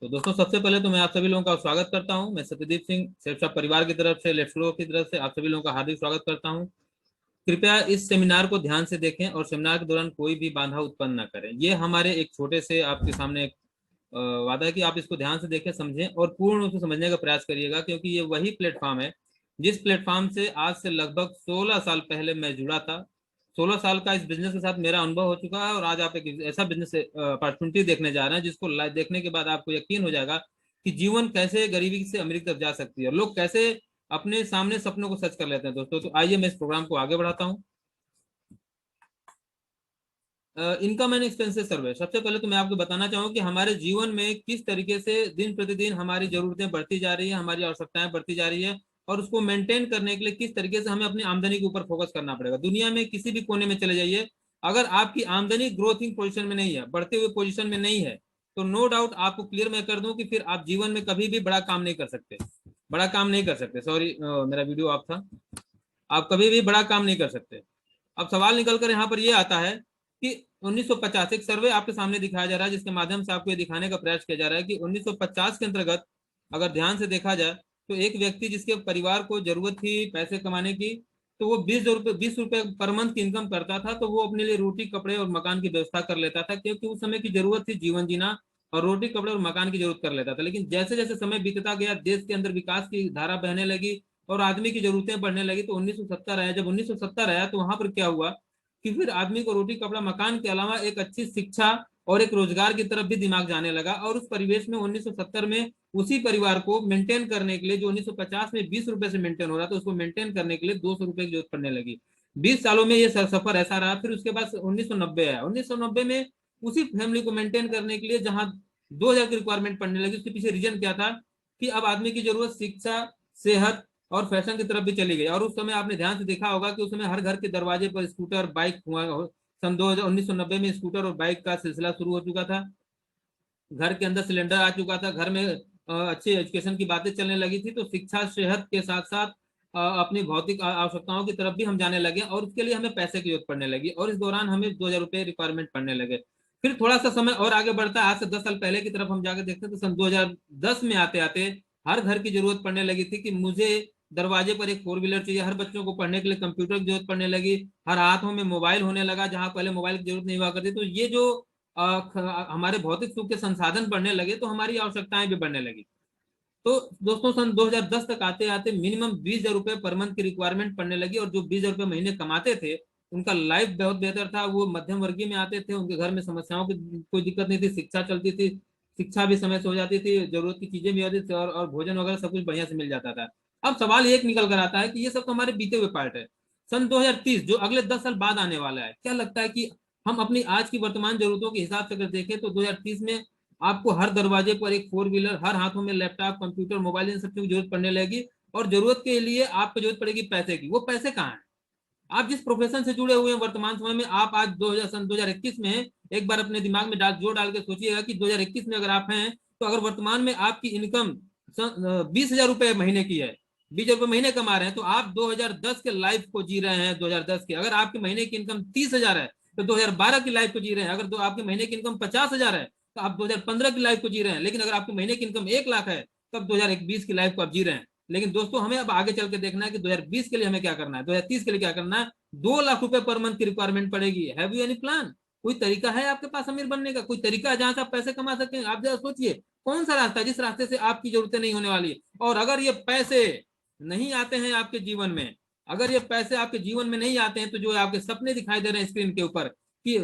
तो दोस्तों, सबसे पहले तो मैं आप सभी लोगों का स्वागत करता हूं। मैं सत्यदीप सिंह सेल्फ परिवार की तरफ से, लेट्स ग्रो की तरफ से आप सभी लोगों का हार्दिक स्वागत करता हूं। कृपया इस सेमिनार को ध्यान से देखें और सेमिनार के दौरान कोई भी बाधा उत्पन्न ना करें। ये हमारे एक छोटे से आपके सामने एक वादा है कि आप इसको ध्यान से देखें, समझें और पूर्ण रूप से समझने का प्रयास करिएगा, क्योंकि ये वही प्लेटफॉर्म है जिस प्लेटफॉर्म से आज से लगभग 16 साल पहले मैं जुड़ा था। 16 साल का इस बिजनेस के साथ मेरा अनुभव हो चुका है और आज आप एक ऐसा बिजनेस अपॉर्चुनिटी देखने जा रहे हैं जिसको देखने के बाद आपको यकीन हो जाएगा कि जीवन कैसे गरीबी से अमीरी तक जा सकती है और लोग कैसे अपने सामने सपनों को सच कर लेते हैं। दोस्तों, तो आइए मैं इस प्रोग्राम को आगे बढ़ाता हूँ। इनकम एंड एक्सपेंसेस सर्वे, सबसे पहले तो मैं आपको बताना चाहूँ कि हमारे जीवन में किस तरीके से दिन प्रतिदिन हमारी जरूरतें बढ़ती जा रही है, हमारी आवश्यकताएं बढ़ती जा रही है और उसको मेंटेन करने के लिए किस तरीके से हमें अपनी आमदनी के ऊपर फोकस करना पड़ेगा। दुनिया में किसी भी कोने में चले जाइए, अगर आपकी आमदनी ग्रोथिंग पोजिशन में नहीं है, बढ़ते हुए पोजिशन में नहीं है, तो नो डाउट आपको क्लियर मैं कर दूं कि फिर आप जीवन में कभी भी बड़ा काम नहीं कर सकते। बड़ा काम नहीं कर सकते, सॉरी, मेरा वीडियो ऑफ था। आप कभी भी बड़ा काम नहीं कर सकते। अब सवाल निकल कर यहाँ पर ये आता है कि 1950 एक सर्वे आपके सामने दिखाया जा रहा है, जिसके माध्यम से आपको ये दिखाने का प्रयास किया जा रहा है कि 1950 के अंतर्गत अगर ध्यान से देखा जाए तो एक व्यक्ति जिसके परिवार को जरूरत थी पैसे कमाने की, तो वो 20 रुपए पर मंथ की इनकम करता था, तो वो अपने लिए रोटी कपड़े और मकान की व्यवस्था कर लेता था, क्योंकि उस समय की जरूरत थी जीवन जीना और रोटी कपड़े और मकान की जरूरत कर लेता था। लेकिन जैसे जैसे समय बीतता गया, देश के अंदर विकास की धारा बहने लगी और आदमी की जरूरतें बढ़ने लगी, तो 1970 आया। जब 1970 आया तो वहां पर क्या हुआ कि फिर आदमी को रोटी कपड़ा मकान के अलावा एक अच्छी शिक्षा और एक रोजगार की तरफ भी दिमाग जाने लगा। और उस परिवेश में 1970 में उसी परिवार को मेंटेन करने के लिए, जो 1950 में 20 रुपए से मेंटेन हो रहा था, उसको मेंटेन करने के लिए 200 रुपए की जरूरत पड़ने लगी। 20 सालों में ये सफर ऐसा रहा। फिर उसके बाद 1990 आया। 1990 में उसी फैमिली को मेंटेन करने के लिए जहां 2000 की रिक्वायरमेंट पड़ने लगी, उसके पीछे रीजन क्या था कि अब आदमी की जरूरत शिक्षा, सेहत और फैशन की तरफ भी चली गई। और उस समय आपने ध्यान से देखा होगा कि उस समय हर घर के दरवाजे पर स्कूटर बाइक हुआ। सन 2000 1990 में स्कूटर और बाइक का सिलसिला शुरू हो चुका था। घर के अंदर सिलेंडर आ चुका था। घर में अच्छी एजुकेशन की बातें चलने लगी थी। तो शिक्षा सेहत के साथ साथ अपनी भौतिक आवश्यकताओं की तरफ भी हम जाने लगे और उसके लिए हमें पैसे की जरूरत पड़ने लगी और इस दौरान हमें 2000 रुपये रिक्वायरमेंट पड़ने लगे। फिर थोड़ा सा समय और आगे बढ़ता है, आज से 10 साल पहले की तरफ हम जाकर देखते हैं तो सन 2010 में आते आते हर घर की जरूरत पड़ने लगी थी कि मुझे दरवाजे पर एक फोर व्हीलर चाहिए। हर बच्चों को पढ़ने के लिए कंप्यूटर की जरूरत पड़ने लगी। हर हाथों में मोबाइल होने लगा, जहां पहले मोबाइल की जरूरत नहीं हुआ करती। तो ये जो हमारे भौतिक सुख के संसाधन बढ़ने लगे तो हमारी आवश्यकताएं भी बढ़ने लगी। तो दोस्तों, सन 2010 तक आते आते मिनिमम 20,000 रुपए पर मंथ की रिक्वायरमेंट पड़ने लगी और जो 20,000 रुपए महीने कमाते थे उनका लाइफ बहुत बेहतर था। वो मध्यम वर्गीय में आते थे, उनके घर में समस्याओं की कोई दिक्कत नहीं थी, शिक्षा चलती थी, शिक्षा भी समय से हो जाती थी, जरूरत की चीजें भी होती थी और भोजन वगैरह सब कुछ बढ़िया से मिल जाता था। अब सवाल एक निकल कर आता है कि ये सब तो हमारे बीते हुए पार्ट है। सन 2030 जो अगले 10 साल बाद आने वाला है, क्या लगता है कि हम अपनी आज की वर्तमान जरूरतों के हिसाब से अगर देखें तो 2030 में आपको हर दरवाजे पर एक फोर व्हीलर, हर हाथों में लैपटॉप, कंप्यूटर, मोबाइल, इन सब चीजों की जरूरत पड़ने लगेगी और जरूरत के लिए आपको जरूरत पड़ेगी पैसे की। वो पैसे कहाँ है? आप जिस प्रोफेशन से जुड़े हुए हैं वर्तमान समय में, आप आज 2000 सन 2021 में हैं, एक बार अपने दिमाग में जोर डाल के सोचिएगा कि 2021 में अगर आप हैं तो अगर वर्तमान में आपकी इनकम 20,000 रुपए महीने की है, 20,000 रुपए महीने कमा रहे हैं, तो आप 2010 के लाइफ को जी रहे हैं। 2010 के अगर आपकी महीने की इनकम 30,000 है तो 2012 की लाइफ को जी रहे हैं। अगर आपके महीने की इनकम 50,000 है तो आप 2015 की लाइफ को जी रहे हैं। लेकिन अगर आपके महीने की इनकम 1 लाख है तब 2020 की लाइफ को आप जी रहे हैं। लेकिन दोस्तों, हमें अब आगे चल के देखना है कि 2020 के लिए हमें क्या करना है, 2030 के लिए क्या करना है। 2 लाख रुपए पर मंथ की रिक्वायरमेंट पड़ेगी। Have you any plan? कोई तरीका है आपके पास अमीर बनने का? कोई तरीका है जहां से आप पैसे कमा सकें? आप जरा सोचिए कौन सा रास्ता है जिस रास्ते से आपकी जरूरतें नहीं होने वाली है। और अगर ये पैसे नहीं आते हैं आपके जीवन में, अगर ये पैसे आपके जीवन में नहीं आते हैं, तो जो आपके सपने दिखाई दे रहे हैं स्क्रीन के ऊपर कि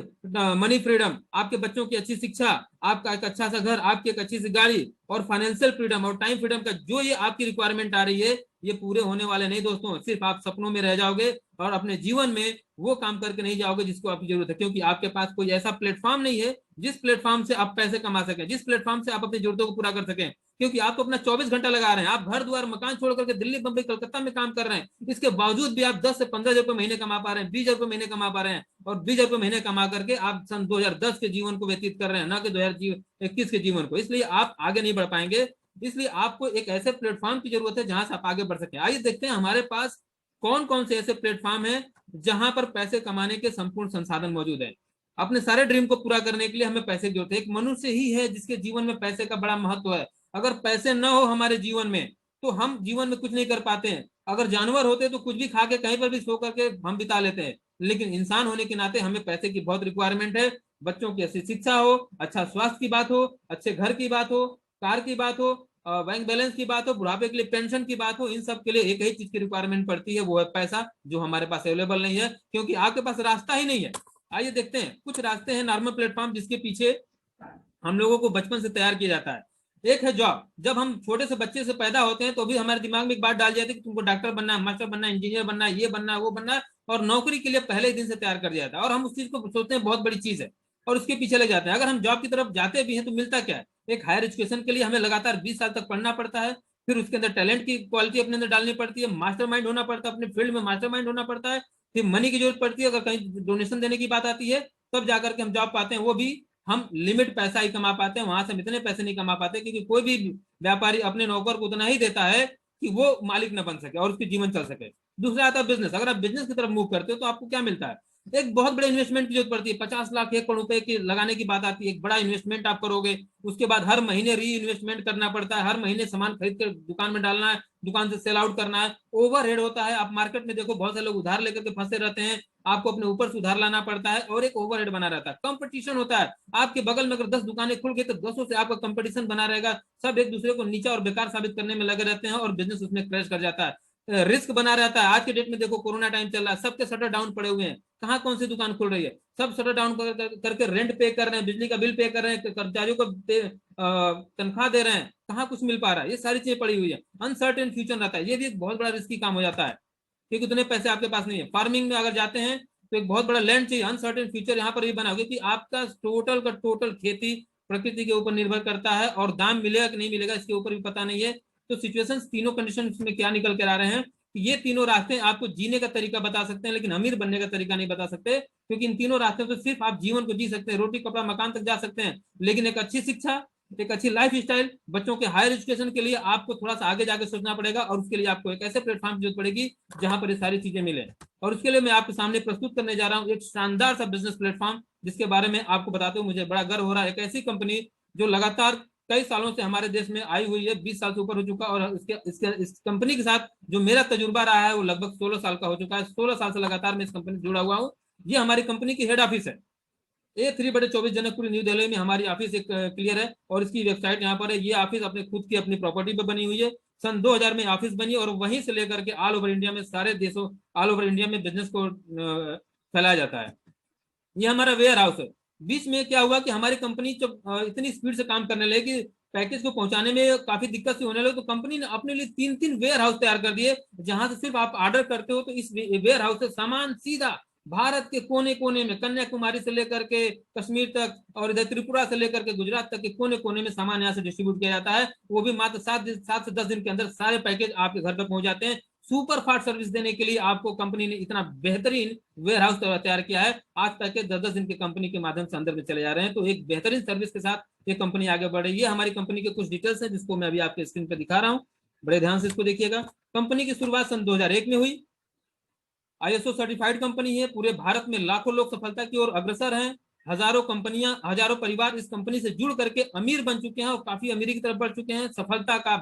मनी फ्रीडम, आपके बच्चों की अच्छी शिक्षा, आपका एक अच्छा सा घर, आपकी एक अच्छी सी गाड़ी और फाइनेंशियल फ्रीडम और टाइम फ्रीडम का जो ये आपकी रिक्वायरमेंट आ रही है, ये पूरे होने वाले नहीं दोस्तों। सिर्फ आप सपनों में रह जाओगे और अपने जीवन में वो काम करके नहीं जाओगे जिसको आपकी जरूरत है, क्योंकि आपके पास कोई ऐसा प्लेटफॉर्म नहीं है जिस प्लेटफॉर्म से आप पैसे कमा सकें, जिस प्लेटफॉर्म से आप अपनी जरूरतों को पूरा कर सकें। क्योंकि आप तो अपना 24 घंटा लगा रहे हैं, आप घर द्वार मकान छोड़ करके दिल्ली, बंबई, कलकत्ता में काम कर रहे हैं, इसके बावजूद भी आप 10 से 15 हजार रुपए महीने कमा पा रहे हैं, 20 हजार रुपए महीने कमा पा रहे हैं। और 20 हजार रुपए महीने कमा करके आप सन 2010 के जीवन को व्यतीत कर रहे हैं, ना कि 2021 के जीवन को। इसलिए आप आगे नहीं बढ़ पाएंगे। इसलिए आपको एक ऐसे प्लेटफॉर्म की जरूरत है जहां से आप आगे बढ़ सके। आइए देखते हैं हमारे पास कौन कौन से ऐसे प्लेटफॉर्म है जहां पर पैसे कमाने के संपूर्ण संसाधन मौजूद है। अपने सारे ड्रीम को पूरा करने के लिए हमें पैसे की जरूरत है। एक मनुष्य ही है जिसके जीवन में पैसे का बड़ा महत्व है। अगर पैसे न हो हमारे जीवन में तो हम जीवन में कुछ नहीं कर पाते हैं। अगर जानवर होते तो कुछ भी खा के कहीं पर भी सो करके हम बिता लेते हैं, लेकिन इंसान होने के नाते हमें पैसे की बहुत रिक्वायरमेंट है। बच्चों की अच्छी शिक्षा हो, अच्छा स्वास्थ्य की बात हो, अच्छे घर की बात हो, कार की बात हो, बैंक बैलेंस की बात हो, बुढ़ापे के लिए पेंशन की बात हो, इन सब के लिए एक ही चीज की रिक्वायरमेंट पड़ती है, वो है पैसा, जो हमारे पास अवेलेबल नहीं है, क्योंकि आपके पास रास्ता ही नहीं है। आइए देखते हैं कुछ रास्ते हैं नॉर्मल प्लेटफॉर्म जिसके पीछे हम लोगों को बचपन से तैयार किया जाता है। एक है जॉब। जब हम छोटे से बच्चे से पैदा होते हैं तो भी हमारे दिमाग में एक बात डाल जाती है कि तुमको डॉक्टर बनना है, मास्टर बनना है, इंजीनियर बनना है, ये बनना है, वो बनना है, और नौकरी के लिए पहले ही दिन से तैयार कर दिया जाता है, और हम उस चीज को सोचते हैं बहुत बड़ी चीज है और उसके पीछे लग जाते हैं। अगर हम जॉब की तरफ जाते भी हैं तो मिलता क्या है? एक हायर एजुकेशन के लिए हमें लगातार 20 साल तक पढ़ना पड़ता है, फिर उसके अंदर टैलेंट की क्वालिटी अपने अंदर डालनी पड़ती है, मास्टरमाइंड होना पड़ता है, अपने फील्ड में मास्टरमाइंड होना पड़ता है, फिर मनी की जरूरत पड़ती है। अगर कहीं डोनेशन देने की बात आती है तब जाकर के हम जॉब पाते हैं, वो भी हम लिमिट पैसा ही कमा पाते हैं, वहां से हम इतने पैसे नहीं कमा पाते, क्योंकि कोई भी व्यापारी अपने नौकर को उतना ही देता है कि वो मालिक न बन सके और उसकी जीवन चल सके। दूसरा आता है बिजनेस। अगर आप बिजनेस की तरफ मूव करते हो तो आपको क्या मिलता है? एक बहुत बड़े इन्वेस्टमेंट की जरूरत पड़ती है, 50 लाख 1 करोड़ रुपए की लगाने की बात आती है। एक बड़ा इन्वेस्टमेंट आप करोगे, उसके बाद हर महीने री इन्वेस्टमेंट करना पड़ता है, हर महीने सामान खरीद कर दुकान में डालना है, दुकान से सेल आउट करना है, ओवरहेड होता है। आप मार्केट में देखो बहुत से लोग उधार लेकर के फंसे रहते हैं, आपको अपने ऊपर से उधार लाना पड़ता है और एक ओवरहेड बना रहता है। कंपटीशन होता है, आपके बगल में अगर 10 दुकानें खुल गई तो 10 से आपका कंपटीशन बना रहेगा, सब एक दूसरे को नीचा और बेकार साबित करने में लगे रहते हैं और बिजनेस उसमें क्रैश कर जाता है। रिस्क बना रहता है। आज के डेट में देखो कोरोना टाइम चल रहा है, सबके शटर डाउन पड़े हुए हैं, कहाँ कौन सी दुकान खुल रही है? सब शटर डाउन करके रेंट पे कर रहे हैं, बिजली का बिल पे कर रहे हैं, कर्मचारियों को तनख्वाह दे रहे हैं, कहाँ कुछ मिल पा रहा है? ये सारी चीजें पड़ी हुई है। अनसर्टेन फ्यूचर रहता है, ये भी एक बहुत बड़ा रिस्की काम हो जाता है, क्योंकि उतने पैसे आपके पास नहीं है। फार्मिंग में अगर जाते हैं तो एक बहुत बड़ा लैंड चाहिए। अनसर्टेन फ्यूचर यहाँ पर भी बना, क्योंकि आपका टोटल का टोटल खेती प्रकृति के ऊपर निर्भर करता है और दाम मिलेगा कि नहीं मिलेगा इसके ऊपर भी पता नहीं है। तो सिचुएशन तीनों कंडीशन में क्या निकल कर आ रहे हैं, ये तीनों रास्ते आपको जीने का तरीका बता सकते हैं, लेकिन अमीर बनने का तरीका नहीं बता सकते, क्योंकि इन तीनों रास्तों से सिर्फ आप जीवन को जी सकते हैं, रोटी कपड़ा मकान तक जा सकते हैं, लेकिन एक अच्छी शिक्षा, एक अच्छी लाइफ स्टाइल, बच्चों के हायर एजुकेशन के लिए आपको थोड़ा सा आगे जाके सोचना पड़ेगा, और उसके लिए आपको एक ऐसे प्लेटफॉर्म की जरूरत पड़ेगी जहां पर ये सारी चीजें मिले। और उसके लिए मैं आपके सामने प्रस्तुत करने जा रहा हूँ एक शानदार सा बिजनेस प्लेटफॉर्म, जिसके बारे में आपको बताते हुए मुझे बड़ा गर्व हो रहा है। एक ऐसी कंपनी जो लगातार कई सालों से हमारे देश में आई हुई है, 20 साल से ऊपर हो चुका, और इस कंपनी के साथ जो मेरा तजुर्बा रहा है वो लगभग 16 साल का हो चुका है। 16 साल से लगातार मैं इस कंपनी से जुड़ा हुआ हूँ। ये हमारी कंपनी की हेड ऑफिस है, A3/24 जनकपुरी न्यू दिल्ली में हमारी ऑफिस एक क्लियर है, और इसकी वेबसाइट यहाँ पर है। ये ऑफिस अपने खुद की अपनी प्रॉपर्टी पे बनी हुई है। सन 2000 में ऑफिस बनी और वहीं से लेकर के ऑल ओवर इंडिया में सारे देशों, ऑल ओवर इंडिया में बिजनेस को फैलाया जाता है। ये हमारा वेयर हाउस है। बीच में क्या हुआ कि हमारी कंपनी जब इतनी स्पीड से काम करने लगी कि पैकेज को पहुंचाने में काफी दिक्कत सी होने लगी, तो कंपनी ने अपने लिए 3-3 वेयर हाउस तैयार कर दिए, जहां से सिर्फ आप ऑर्डर करते हो तो इस वेयर हाउस से सामान सीधा भारत के कोने कोने में, कन्याकुमारी से लेकर के कश्मीर तक, और इधर त्रिपुरा से लेकर के गुजरात तक के कोने कोने में सामान यहाँ से डिस्ट्रीब्यूट किया जाता है। वो भी मात्र 7 से 10 दिन के अंदर सारे पैकेज आपके घर पर पहुंच जाते हैं। सुपर फास्ट सर्विस देने के लिए आपको कंपनी ने इतना बेहतरीन वेयर हाउस तैयार किया है। आज पैकेज 10-10 दिन की कंपनी के माध्यम से अंदर में चले जा रहे हैं। तो एक बेहतरीन सर्विस के साथ ये कंपनी आगे बढ़ रही है। हमारी कंपनी के कुछ डिटेल्स हैं जिसको मैं अभी आपके स्क्रीन पर दिखा रहा हूँ, बड़े ध्यान से इसको देखिएगा। कंपनी की शुरुआत सन 2001 में हुई। ISO सर्टिफाइड कंपनी है। पूरे भारत में लाखों लोग सफलता की ओर अग्रसर हैं। हजारों कंपनियां, हजारों परिवार इस कंपनी से जुड़ करके अमीर बन चुके हैं और काफी अमीरी की तरफ बढ़ चुके हैं। सफलता का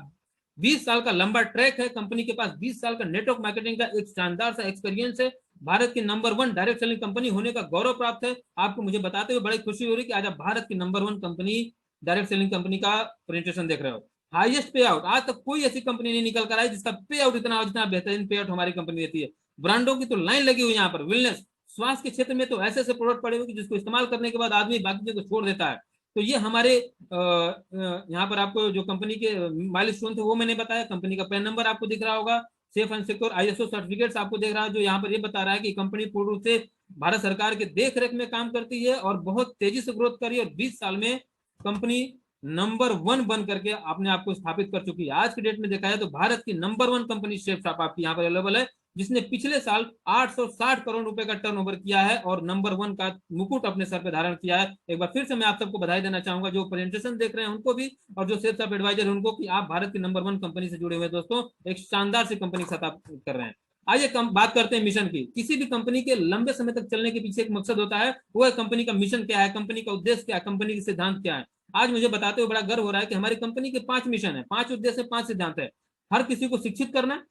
20 साल का लंबा ट्रैक है। कंपनी के पास 20 साल का नेटवर्क मार्केटिंग का एक शानदार सा एक्सपीरियंस है। भारत की नंबर 1 डायरेक्ट सेलिंग कंपनी होने का गौरव प्राप्त है। आपको मुझे बताते हुए बड़ी खुशी हो रही है कि आज आप भारत की number 1 company, direct selling company का प्रेजेंटेशन देख रहे हो। हाईएस्ट पे आउट, आज तक कोई ऐसी कंपनी नहीं निकल कर आई जिसका पे आउट इतना बेहतरीन पे आउट हमारी कंपनी देती है। ब्रांडों की तो लाइन लगी हुई यहाँ पर। वेलनेस, स्वास्थ्य के क्षेत्र में तो ऐसे ऐसे प्रोडक्ट पड़े हुए जिसको इस्तेमाल करने के बाद आदमी बाकी चीजों को छोड़ देता है। तो ये हमारे यहाँ पर आपको जो कंपनी के माइलस्टोन थे वो मैंने बताया। कंपनी का पैन नंबर आपको दिख रहा होगा। Safe and secure ISO certificates आपको देख रहा है, जो यहाँ पर ये बता रहा है कि कंपनी पूर्ण रूप से भारत सरकार के देख रेख में काम करती है और बहुत तेजी से ग्रोथ करी, और 20 साल में कंपनी नंबर 1 बन करके अपने आप को स्थापित कर चुकी है। आज की डेट में देखा जाए तो भारत की नंबर 1 कंपनी शेफ शॉप आपकी यहाँ पर अवेलेबल है, जिसने पिछले साल 860 करोड़ रुपए का टर्नओवर किया है और नंबर 1 का मुकुट अपने सर पे धारण किया है। एक बार फिर से मैं आप सबको बधाई देना चाहूंगा, जो प्रेजेंटेशन देख रहे हैं उनको भी, और जो सेल्स ऑफ एडवाइजर है उनको, कि आप भारत की नंबर 1 कंपनी से जुड़े हुए दोस्तों, एक शानदार सी कंपनी के साथ आप कर रहे हैं। आइए बात करते हैं मिशन की। किसी भी कंपनी के लंबे समय तक चलने के पीछे एक मकसद होता है, वो है कंपनी का मिशन क्या है, कंपनी का उद्देश्य क्या है, कंपनी के सिद्धांत क्या है। आज मुझे बताते हुए बड़ा गर्व हो रहा है कि हमारी कंपनी के 5 मिशन है, 5 उद्देश्य, 5 सिद्धांत है। हर किसी को शिक्षित करना,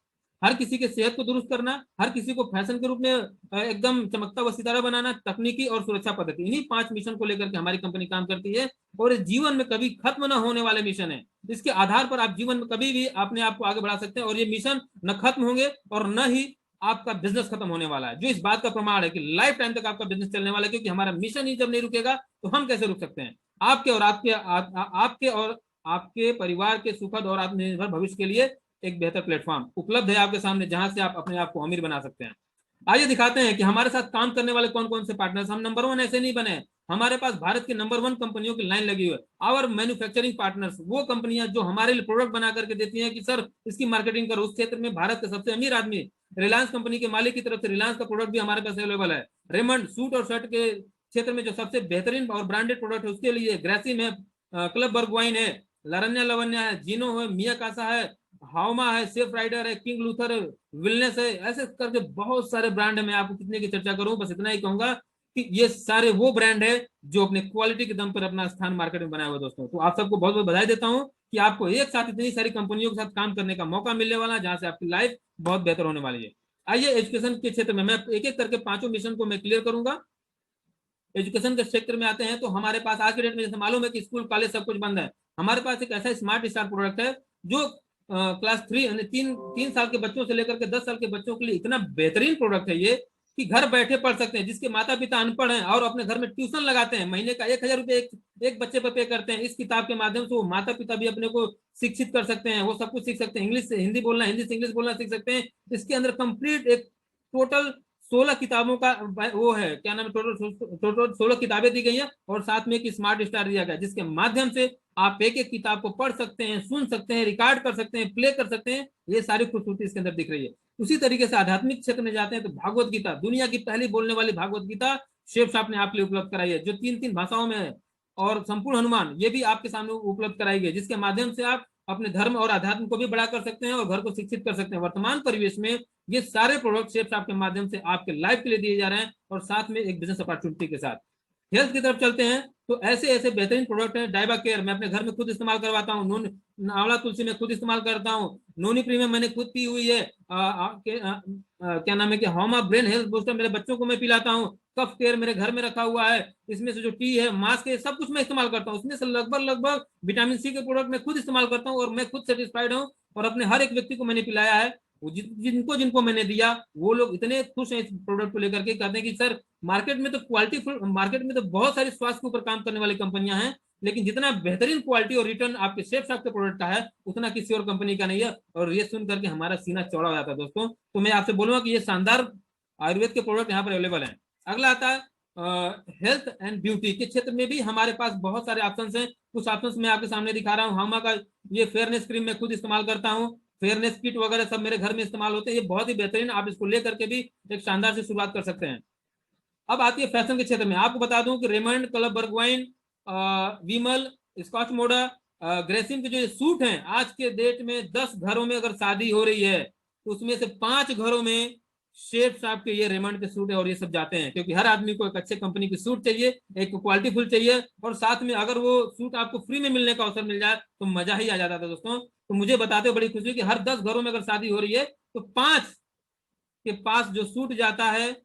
हर किसी के सेहत को दुरुस्त करना, हर किसी को फैशन के रूप में एकदम चमकता हुआ सितारा बनाना, तकनीकी और सुरक्षा पद्धति, इन्हीं 5 मिशन को लेकर के हमारी कंपनी काम करती है। और इस जीवन में कभी खत्म न होने वाले मिशन है। इसके आधार पर आप जीवन में कभी भी अपने आप को आगे बढ़ा सकते हैं, और ये मिशन न खत्म होंगे और न ही आपका बिजनेस खत्म होने वाला है, जो इस बात का प्रमाण है कि लाइफ टाइम तक आपका बिजनेस चलने वाला है, क्योंकि हमारा मिशन ही जब नहीं रुकेगा तो हम कैसे रुक सकते हैं। आपके और आपके परिवार के सुखद और आत्मनिर्भर भविष्य के लिए एक बेहतर प्लेटफॉर्म उपलब्ध है आपके सामने, जहां से आप अपने आप को अमीर बना सकते हैं। आइए दिखाते हैं कि हमारे साथ काम करने वाले कौन कौन से पार्टनर्स। हम नंबर 1 ऐसे नहीं बने, हमारे पास भारत के नंबर 1 कंपनियों की लाइन लगी हुई है। आवर मैन्युफैक्चरिंग पार्टनर्स, वो कंपनियां जो हमारे लिए प्रोडक्ट बना करके देती हैं कि सर इसकी मार्केटिंग करो। उस क्षेत्र में भारत के सबसे अमीर आदमी रिलायंस कंपनी के मालिक की तरफ से रिलायंस का प्रोडक्ट भी हमारे पास अवेलेबल है। रेमंड सूट और शर्ट के क्षेत्र में जो सबसे बेहतरीन और ब्रांडेड प्रोडक्ट है उसके लिए ग्रेसिम है, क्लब बर्गवाइन है, लारन्या लवन्या है, जीनो है, मिया कासा है, हाउमा है, सेफ राइडर है, किंग लूथर है, विलनेस है, ऐसे करके बहुत सारे ब्रांड है। मैं आपको कितने की चर्चा करूं, बस इतना ही कहूंगा कि ये सारे वो ब्रांड है जो अपने क्वालिटी के दम पर अपना स्थान मार्केट में बनाए हुए। दोस्तों, तो आप सबको बहुत बहुत बधाई देता हूं कि आपको एक साथ इतनी सारी कंपनियों के साथ काम करने का मौका मिलने वाला है, जहां से आपकी लाइफ बहुत बेहतर होने वाली है। आइए एजुकेशन के क्षेत्र में मैं एक एक करके 5 मिशन को मैं क्लियर करूंगा। एजुकेशन के क्षेत्र में आते हैं तो हमारे पास आज के डेट में जैसे मालूम है कि स्कूल कॉलेज सब कुछ बंद है, हमारे पास एक ऐसा स्मार्ट स्टार प्रोडक्ट है जो क्लास 3 यानी 3 साल के बच्चों से लेकर के 10 साल के बच्चों के लिए इतना बेहतरीन प्रोडक्ट है ये कि घर बैठे पढ़ सकते हैं। जिसके माता पिता अनपढ़ हैं और अपने घर में ट्यूशन लगाते हैं, महीने का 1,000 रुपये एक बच्चे पर पे करते हैं, इस किताब के माध्यम से वो माता पिता भी अपने को शिक्षित कर सकते हैं, वो सब कुछ सीख सकते हैं। इंग्लिश से हिंदी बोलना, हिंदी से इंग्लिश बोलना सीख सकते हैं। इसके अंदर कंप्लीट एक टोटल 16 किताबों का वो है, क्या नाम है, टोटल 16 किताबें दी गई है और साथ में एक स्मार्ट स्टार दिया गया, जिसके माध्यम से आप एक एक किताब को पढ़ सकते हैं, सुन सकते हैं, रिकॉर्ड कर सकते हैं, प्ले कर सकते हैं। ये सारी खूबसूरती इसके अंदर दिख रही है। उसी तरीके से आध्यात्मिक क्षेत्र में जाते हैं तो भागवत गीता, दुनिया की पहली बोलने वाली भागवत गीता शेफ साहब ने आपके लिए उपलब्ध कराई है, जो 3 भाषाओं में है। और संपूर्ण हनुमान ये भी आपके सामने उपलब्ध कराई गई, जिसके माध्यम से आप अपने धर्म और अध्यात्म को भी बड़ा कर सकते हैं और घर को शिक्षित कर सकते हैं। वर्तमान परिवेश में ये सारे प्रोडक्ट शेफ साहब के माध्यम से आपके लाइफ के लिए दिए जा रहे हैं, और साथ में एक बिजनेस अपॉर्चुनिटी के साथ। हेल्थ की तरफ चलते हैं तो ऐसे ऐसे बेहतरीन प्रोडक्ट हैं। डाइबा केयर मैं अपने घर में खुद इस्तेमाल करवाता हूँ, नून आंवला तुलसी में खुद इस्तेमाल करता हूँ, नोनी प्रीमियम मैंने खुद पी हुई है, क्या नाम है कि होमा ब्रेन हेल्थ बूस्टर मेरे बच्चों को मैं पिलाता हूँ, कफ केयर मेरे घर में रखा हुआ है, इसमें से जो टी है, मास्क है, सब कुछ मैं इस्तेमाल करता हूँ। उसमें से लगभग विटामिन सी के प्रोडक्ट मैं खुद इस्तेमाल करता हूँ और मैं खुद सेटिस्फाइड हूँ, और अपने हर एक व्यक्ति को मैंने पिलाया है। जिनको जिनको मैंने दिया वो लोग इतने खुश हैं इस प्रोडक्ट को लेकर के, कहते हैं कि सर मार्केट में तो मार्केट में तो बहुत सारी स्वास्थ्य के ऊपर काम करने वाली कंपनियां हैं, लेकिन जितना बेहतरीन क्वालिटी और रिटर्न आपके शेफ साहब के प्रोडक्ट का है उतना किसी और कंपनी का नहीं है। और ये सुन करके हमारा सीना चौड़ा हो जाता है। दोस्तों, तो मैं आपसे बोलूंगा कि ये शानदार आयुर्वेद के प्रोडक्ट यहाँ पर अवेलेबल है। अगला आता है हेल्थ एंड ब्यूटी के क्षेत्र में भी हमारे पास बहुत सारे ऑप्शंस हैं। कुछ ऑप्शंस मैं आपके सामने दिखा रहा हूँ। हामा का ये फेयरनेस क्रीम मैं खुद इस्तेमाल करता हूँ, फेयरनेस किट वगैरह सब मेरे घर में इस्तेमाल होते हैं। ये बहुत ही बेहतरीन, आप इसको लेकर के भी एक शानदार से शुरुआत कर सकते हैं। अब आती है फैशन के क्षेत्र में। आपको बता दूं कि रेमंड, क्लब बर्गवाइन, विमल, स्कॉच मोडा, ग्रेसिम के जो सूट हैं, आज के डेट में 10 घरों में अगर शादी हो रही है तो उसमें से 5 घरों में शेफ साहब के ये रेमंड के सूट है और ये सब जाते हैं, क्योंकि हर आदमी को एक अच्छे कंपनी की सूट चाहिए, एक क्वालिटी फुल चाहिए, और साथ में अगर वो सूट आपको फ्री में मिलने का अवसर मिल जाए तो मजा ही आ जाता है। दोस्तों, तो मुझे बताते हो बड़ी खुशी कि हर 10 घरों में अगर शादी हो रही है तो 5 के पास जो सूट जाता है,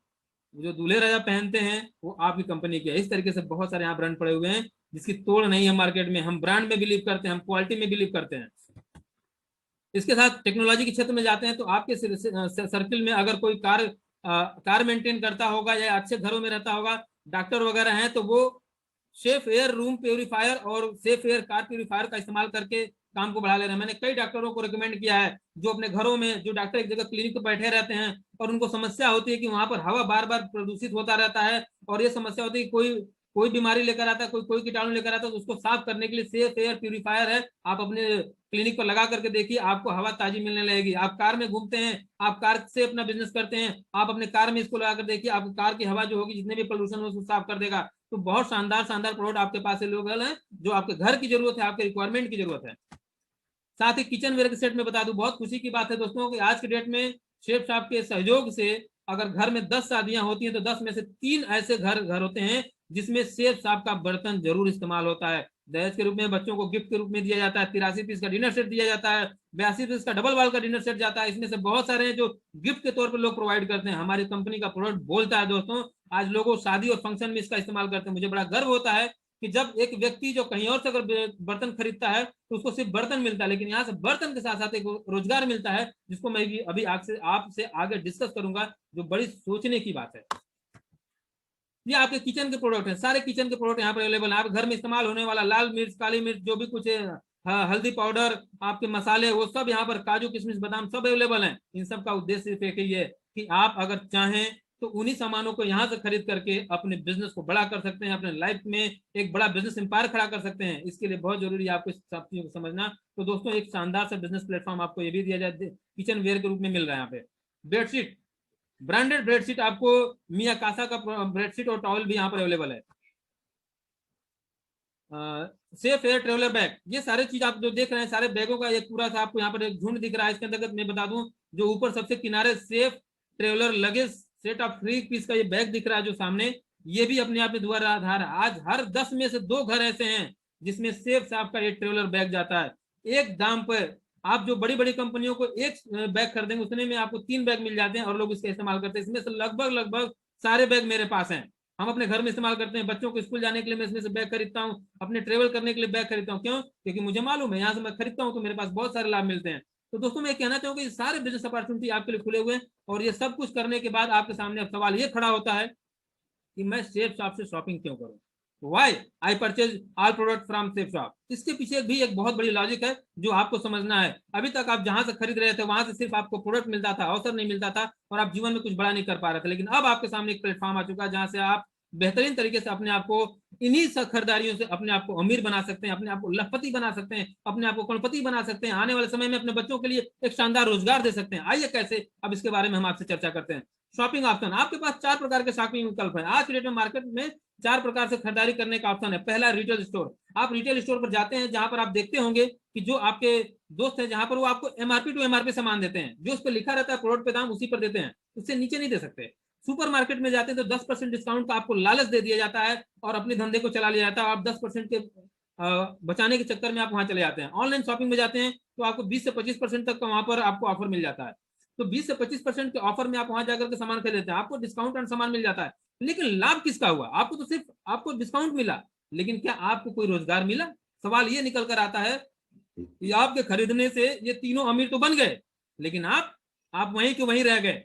जो दूल्हे राजा पहनते हैं, वो आपकी कंपनी के है। इस तरीके से बहुत सारे यहाँ ब्रांड पड़े हुए हैं जिसकी तोड़ नहीं है मार्केट में। हम ब्रांड में बिलीव करते हैं, हम क्वालिटी में बिलीव करते हैं। इसके साथ टेक्नोलॉजी के क्षेत्र में जाते हैं तो आपके सर्किल में अगर कोई कार मेंटेन करता होगा या अच्छे घरों में रहता होगा, डॉक्टर वगैरह हैं, तो वो सेफ एयर रूम प्योरीफायर और सेफ एयर कार प्योरीफायर का इस्तेमाल करके काम को बढ़ा ले रहे हैं। मैंने कई डॉक्टरों को रिकमेंड किया है जो अपने घरों में, जो डॉक्टर एक जगह क्लिनिक पर बैठे रहते हैं और उनको समस्या होती है कि वहां पर हवा बार बार प्रदूषित होता रहता है, और ये समस्या होती है कि कोई बीमारी लेकर आता है, कोई कीटाणु लेकर आता है, तो उसको साफ करने के लिए सेफ एयर प्यूरिफायर है। आप अपने क्लिनिक पर लगा करके देखिए, आपको हवा ताजी मिलने लगेगी। आप कार में घूमते हैं, आप कार से अपना बिजनेस करते हैं, आप अपने कार में इसको लगा कर देखिए, आपकी कार की हवा जो होगी, जितने भी पोल्यूशन हो उसको साफ कर देगा। तो बहुत शानदार शानदार प्रोडक्ट आपके पास अवेलेबल है जो आपके घर की जरूरत है, आपके रिक्वायरमेंट की जरूरत है। साथ ही किचन वेयर के सेट में बता दूं, बहुत खुशी की बात है दोस्तों कि आज के डेट में शेफ साहब के सहयोग से अगर घर में 10 शादियां होती हैं तो 10 में से 3 ऐसे घर होते हैं जिसमें शेफ साहब का बर्तन जरूर इस्तेमाल होता है। दहेज के रूप में बच्चों को गिफ्ट के रूप में दिया जाता है, 83 पीस का डिनर सेट दिया जाता है, 82 पीस का डबल वाल का डिनर सेट जाता है। इसमें से बहुत सारे हैं जो गिफ्ट के तौर पर लोग प्रोवाइड करते हैं। हमारी कंपनी का प्रोडक्ट बोलता है दोस्तों, आज लोगों शादी और फंक्शन में इसका इस्तेमाल करते हैं। मुझे बड़ा गर्व होता है कि जब एक व्यक्ति जो कहीं और से अगर बर्तन खरीदता है तो उसको सिर्फ बर्तन मिलता है, लेकिन यहाँ से बर्तन के साथ साथ एक रोजगार मिलता है, जिसको मैं अभी आपसे आगे डिस्कस करूंगा, जो बड़ी सोचने की बात है। ये आपके किचन के प्रोडक्ट हैं, सारे किचन के प्रोडक्ट यहाँ पर अवेलेबल है। आप घर में इस्तेमाल होने वाला लाल मिर्च, काली मिर्च, जो भी कुछ है, हल्दी पाउडर, आपके मसाले, वो सब यहाँ पर, काजू किशमिश बादाम सब अवेलेबल हैं। इन सब का उद्देश्य सिर्फ एक ही है कि आप अगर चाहें तो उन्हीं सामानों को यहाँ से खरीद करके अपने बिजनेस को बड़ा कर सकते हैं, अपने लाइफ में एक बड़ा बिजनेस एम्पायर खड़ा कर सकते हैं। इसके लिए बहुत जरूरी है आपको सब चीजों को समझना। तो दोस्तों, एक शानदार सा बिजनेस प्लेटफॉर्म आपको ये भी दिया जाए, किचन वेयर के रूप में मिल रहा है यहाँ पे। बेडशीट, ब्रांडेड बेडशीट, आपको मिया कासा का बेडशीट और टॉवल भी यहाँ पर अवेलेबल है। सेफ एयर ट्रेवलर बैग, ये सारे चीज आप जो देख रहे हैं, सारे बैगों का एक पूरा सा आपको यहाँ पर एक झुंड दिख रहा है। इसके अंतर्गत मैं बता दूं, जो ऊपर सबसे किनारे safe traveller luggage set of 3 piece का ये बैग दिख रहा है जो सामने, ये भी अपने आप में दुआर आधार है। आज हर 10 में से 2 घर ऐसे हैं जिसमें सेफ साहब का एक ट्रेवलर बैग जाता है। एक दाम पर आप जो बड़ी बड़ी कंपनियों को एक बैग खरीदेंगे उतने में आपको 3 बैग मिल जाते हैं और लोग इसका इस्तेमाल करते हैं। इसमें से लगभग सारे बैग मेरे पास हैं। हम अपने घर में इस्तेमाल करते हैं, बच्चों को स्कूल जाने के लिए मैं इसमें से बैग खरीदता हूँ, अपने ट्रेवल करने के लिए बैग खरीदता हूँ। क्यों? क्योंकि मुझे मालूम है यहाँ से मैं खरीदता हूँ तो मेरे पास बहुत सारे लाभ मिलते हैं। तो दोस्तों, मैं कहना चाहूंगा कि सारे बिजनेस अपॉर्चुनिटी आपके लिए खुले हुए हैं, और ये सब कुछ करने के बाद आपके सामने अब सवाल ये खड़ा होता है कि मैं सेफ शॉप से शॉपिंग क्यों करूं? Why I purchase all product from safe shop. इसके पीछे भी एक बहुत बड़ी लॉजिक है जो आपको समझना है। अभी तक आप जहां से खरीद रहे थे वहां से सिर्फ आपको प्रोडक्ट मिलता था, अवसर नहीं मिलता था, और आप जीवन में कुछ बड़ा नहीं कर पा रहे थे। लेकिन अब आपके सामने एक प्लेटफॉर्म आ चुका है जहां से आप बेहतरीन तरीके से अपने आप को इन्हीं खरीदारियों से अपने आप को अमीर बना सकते हैं, अपने आप को लखपति बना सकते हैं, अपने आप को करोड़पति बना सकते हैं, आने वाले समय में अपने बच्चों के लिए एक शानदार रोजगार दे सकते हैं। आइए कैसे, अब इसके बारे में हम आपसे चर्चा करते हैं। शॉपिंग ऑप्शन, आपके पास 4 प्रकार के शॉपिंग विकल्प है। आज की डेट में मार्केट में 4 प्रकार से खरीदारी करने का ऑप्शन है। पहला, रिटेल स्टोर। आप रिटेल स्टोर पर जाते हैं जहां पर आप देखते होंगे कि जो आपके दोस्त हैं जहां पर वो आपको एमआरपी टू एमआरपी सामान देते हैं, जो उस पर लिखा रहता है प्रोडक्ट पे दाम उसी पर देते हैं, उससे नीचे नहीं दे सकते। सुपर मार्केट में जाते हैं तो 10% डिस्काउंट का आपको लालच दे दिया जाता है और अपने धंधे को चला लिया जाता है। आप 10% के बचाने के चक्कर में आप वहां चले जाते हैं। ऑनलाइन शॉपिंग में जाते हैं तो आपको 20 से 25% तक का वहां पर आपको ऑफर मिल जाता है। तो 20 से 25% के ऑफर में आप वहां जाकर के सामान खरीदते हैं, आपको डिस्काउंट और सामान मिल जाता है। लेकिन लाभ किसका हुआ? आपको तो सिर्फ आपको डिस्काउंट मिला, लेकिन क्या आपको कोई रोजगार मिला? सवाल ये निकल कर आता है कि आपके खरीदने से ये तीनों अमीर तो बन गए, लेकिन आप वहीं के वहीं रह गए।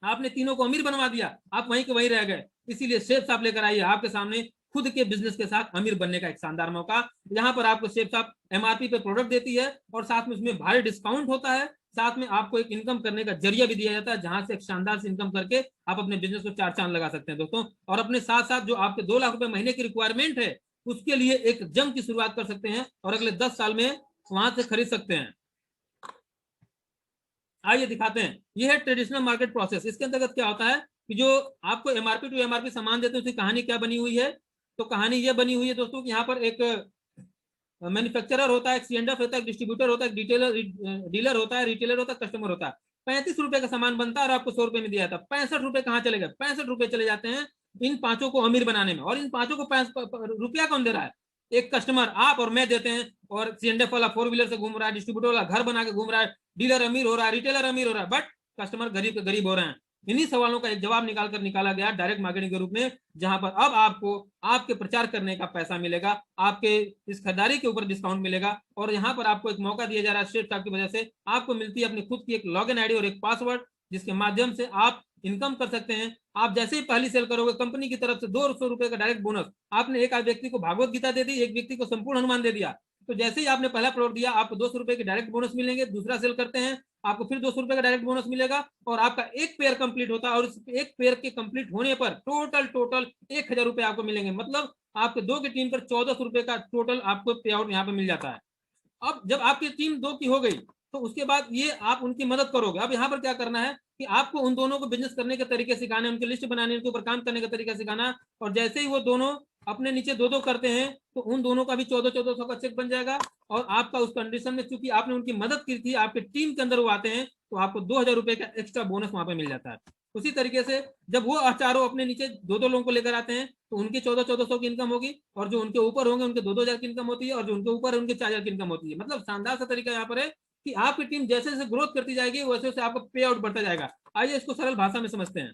आपने तीनों को अमीर बनवा दिया, आप वहीं के वहीं रह गए। इसीलिए शेफ साहब लेकर आइए आपके सामने खुद के बिजनेस के साथ अमीर बनने का एक शानदार मौका। यहाँ पर आपको शेफ साहब एमआरपी पे प्रोडक्ट देती है और साथ में उसमें भारी डिस्काउंट होता है। साथ में आपको एक इनकम करने का जरिया भी दिया जाता है जहां से एक शानदार से इनकम करके आप अपने बिजनेस को 4 चांद लगा सकते हैं दोस्तों। और अपने साथ साथ जो आपके 2 लाख रुपए महीने की रिक्वायरमेंट है उसके लिए एक जंग की शुरुआत कर सकते हैं और अगले 10 साल में वहां से खरीद सकते हैं। आइए दिखाते हैं, ये है ट्रेडिशनल मार्केट प्रोसेस। इसके अंतर्गत क्या होता है कि जो आपको एमआरपी टू एमआरपी सामान देते हैं उसकी कहानी क्या बनी हुई है? तो कहानी ये बनी हुई है दोस्तों कि यहाँ पर एक मैन्युफैक्चरर होता है, एक सीएंडएफ होता है, एक डिस्ट्रीब्यूटर होता है, डीलर होता है, रिटेलर होता है, कस्टमर होता है। 35 रुपए का सामान बनता है और आपको 100 रुपए में दिया जाता है। 65 रुपए कहाँ चले गए? 65 रुपए चले जाते हैं इन पांचों को अमीर बनाने में। और इन पांचों को रुपया कौन दे रहा है? एक कस्टमर, आप और मैं देते हैं। और सीएनडीएफ वाला 4 व्हीलर से घूम रहा है, डिस्ट्रीब्यूटर वाला घर बना के घूम रहा है, डीलर अमीर हो रहा है, रिटेलर अमीर हो रहा है, बट कस्टमर गरीब के गरीब हो रहे हैं। इन्हीं सवालों का एक जवाब निकाला गया डायरेक्ट मार्केटिंग के रूप में, जहां पर अब आपको आपके प्रचार करने का पैसा मिलेगा, आपके इस खरीदारी के ऊपर डिस्काउंट मिलेगा। और यहाँ पर आपको एक मौका दिया जा रहा है शेफ साहब की वजह से, आपको मिलती है अपनी खुद की एक लॉगिन आईडी और एक पासवर्ड, जिसके माध्यम से आप इनकम कर सकते हैं। आप जैसे ही पहली सेल करोगे कंपनी की तरफ से 200 रुपए का डायरेक्ट बोनस। आपने एक व्यक्ति को भागवत गीता दे दी, एक व्यक्ति को संपूर्ण हनुमान दे दिया, तो जैसे ही आपने पहला प्रोडक्ट दिया आपको 200 रुपए के डायरेक्ट बोनस मिलेंगे। दूसरा सेल करते हैं आपको फिर 200 रुपए का डायरेक्ट बोनस मिलेगा और आपका एक पेयर कंप्लीट होता है। और इस एक पेयर के कंप्लीट होने पर टोटल 1000 रुपए आपको मिलेंगे। मतलब आपके 2 की टीम पर 1400 रुपए का टोटल आपको पे आउट यहाँ पे मिल जाता है। अब जब आपकी टीम 2 की हो गई तो उसके बाद ये आप उनकी मदद करोगे। अब यहाँ पर क्या करना है कि आपको उन दोनों को बिजनेस करने के तरीके सिखाने, उनकी लिस्ट बनाने, उनके ऊपर काम करने का तरीका सिखाना। और जैसे ही वो दोनों अपने नीचे 2-2 करते हैं तो उन दोनों का भी 1400 का चेक बन जाएगा। और आपका उस कंडीशन में, चूंकि आपने उनकी मदद की थी, आपके टीम के अंदर वो आते हैं, तो आपको 2,000 रुपए का एक्स्ट्रा बोनस वहां पे मिल जाता है। उसी तरीके से जब वो चारों अपने नीचे 2-2 लोगों को लेकर आते हैं तो उनकी 1400 की इनकम होगी, और जो उनके ऊपर होंगे उनके 2-2 हजार की इनकम होती है, और जो उनके ऊपर है उनके 4,000 की इनकम होती है। मतलब शानदार सा तरीका यहाँ पर है कि आपकी टीम जैसे जैसे ग्रोथ करती जाएगी वैसे वैसे आपका पे आउट बढ़ता जाएगा। आइए इसको सरल भाषा में समझते हैं।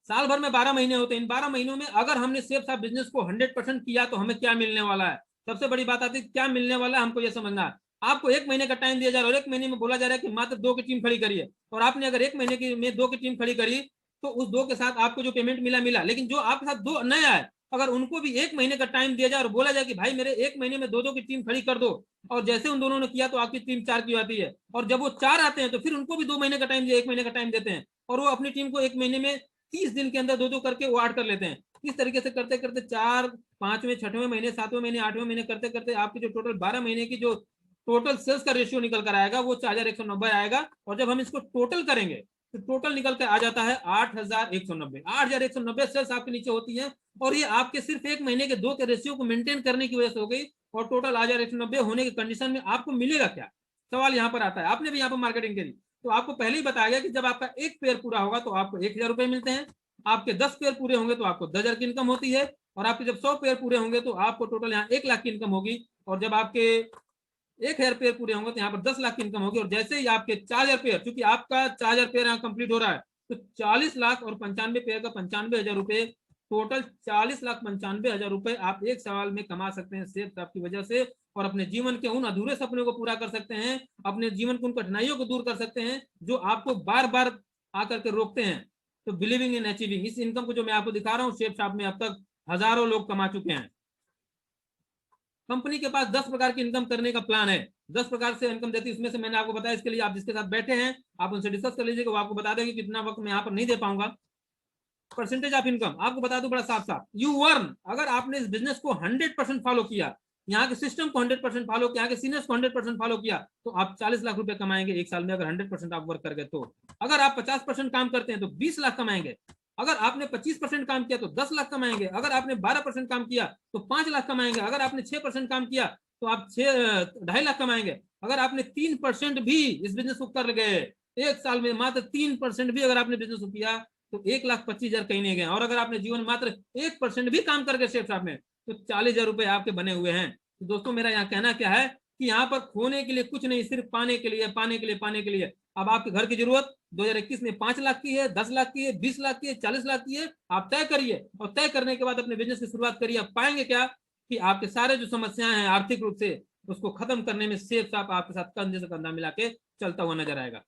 साल भर में 12 महीने होते हैं। इन 12 महीनों में अगर हमने सेफ साफ बिजनेस को 100% किया तो हमें क्या मिलने वाला है। सबसे बड़ी बात आती है क्या मिलने वाला है, हमको ये समझना है। आपको 1 महीने का टाइम दिया जा रहा है और 1 महीने में बोला जा रहा है कि मात्र 2 की टीम खड़ी करिए, और आपने अगर 1 महीने की में 2 की टीम खड़ी करी तो उस 2 के साथ आपको जो पेमेंट मिला, लेकिन जो आपके साथ 2 नया है अगर उनको भी 1 महीने का टाइम दिया जाए और बोला जाए कि भाई मेरे 1 महीने में 2-2 की टीम खड़ी कर दो, और जैसे उन दोनों ने किया तो आपकी टीम 4 की आती है, और जब वो 4 आते हैं तो फिर उनको भी 2 महीने का टाइम दिया, 1 महीने का टाइम देते हैं, और वो अपनी टीम को 1 महीने में 30 दिन के अंदर 2-2 करके वो 8 कर लेते हैं। इस तरीके से करते करते 4, 5वें, 6वें महीने, 7वें महीने, 8वें महीने करते करते आपकी जो टोटल 12 महीने की जो टोटल सेल्स का रेशियो निकल कर आएगा वो 4,190 आएगा, और जब हम इसको टोटल करेंगे तो टोटल निकल कर आ जाता है 8,190। 8,190 सेल्स आपके नीचे होती है, और ये आपके सिर्फ 1 महीने के 2 के रेशियो को मेंटेन करने की वजह से हो गई, और टोटल 8,190 होने की कंडीशन में आपको मिलेगा क्या, सवाल यहाँ पर आता है। आपने भी यहाँ पर मार्केटिंग करी तो आपको पहले ही बताया गया कि जब आपका एक पेयर पूरा होगा तो आपको 1,000 रुपए मिलते हैं, आपके 10 पेयर पूरे होंगे तो आपको 10,000 की इनकम होती है, और आपके जब 100 पेयर पूरे होंगे तो आपको टोटल यहाँ 1 लाख की इनकम होगी, और जब आपके 1,000 पेयर पूरे होंगे तो यहाँ पर 10 लाख की इनकम होगी, और जैसे ही आपके 4,000 पेयर, क्योंकि आपका 4,000 पेयर यहाँ कंप्लीट हो रहा है तो 40 लाख और 95 पेयर का 95,000 रुपए, टोटल 40,95,000 रुपए आप एक साल में कमा सकते हैं सिर्फ आपकी वजह से, और अपने जीवन के उन अधूरे सपने को पूरा कर सकते हैं, अपने जीवन की उन कठिनाइयों को दूर कर सकते हैं जो आपको बार बार आकर के रोकते हैं। तो बिलीविंग इन अचीविंग, इस इनकम को जो मैं आपको दिखा रहा हूँ शेप शॉप में अब तक हजारों लोग कमा चुके हैं। कंपनी के पास 10 प्रकार की इनकम करने का प्लान है, 10 प्रकार से इनकम देती है, उसमें से मैंने आपको बताया। इसके लिए आप जिसके साथ बैठे हैं आप उनसे डिस्कस कर लीजिएगा, वो आपको बता देंगे। कितना वक्त मैं यहाँ पर नहीं दे पाऊंगा। परसेंटेज ऑफ इनकम आपको बता दूं बड़ा साफ साफ, यू अर्न, अगर आपने इस बिजनेस को 100% फॉलो किया, यहाँ के सिस्टम को 100% फॉलो किया, यहाँ के सीनियर्स को 100% फॉलो किया, तो आप 40 लाख रुपए कमाएंगे एक साल में, अगर 100% आप वर्क कर गए तो। अगर आप 50% काम करते हैं तो 20 लाख कमाएंगे, अगर आपने 25% काम किया तो 10 लाख कमाएंगे, अगर आपने 12% काम किया तो 5 लाख कमाएंगे, अगर आपने 6% काम किया तो आप 2.5 लाख कमाएंगे, अगर आपने 3% भी इस बिजनेस को कर गए एक साल में, मात्र 3% भी अगर आपने बिजनेस को किया तो 1,25,000 कहीं नहीं गए, और अगर आपने जीवन मात्र 1% भी काम करके शेफ साहब में तो 40,000 रुपए आपके बने हुए हैं। तो दोस्तों मेरा यहाँ कहना क्या है कि यहाँ पर खोने के लिए कुछ नहीं, सिर्फ पाने के लिए, पाने के लिए, पाने के लिए। अब आपके घर की जरूरत 2021 में 5 लाख की है, 10 लाख की है, 20 लाख की है, 40 लाख की है, आप तय करिए, और तय करने के बाद अपने बिजनेस की शुरुआत करिए। आप पाएंगे क्या कि आपके सारे जो समस्याएं हैं आर्थिक रूप से उसको खत्म करने में शेफ साहब आपके साथ कंधे से कंधा मिला के चलता हुआ नजर आएगा।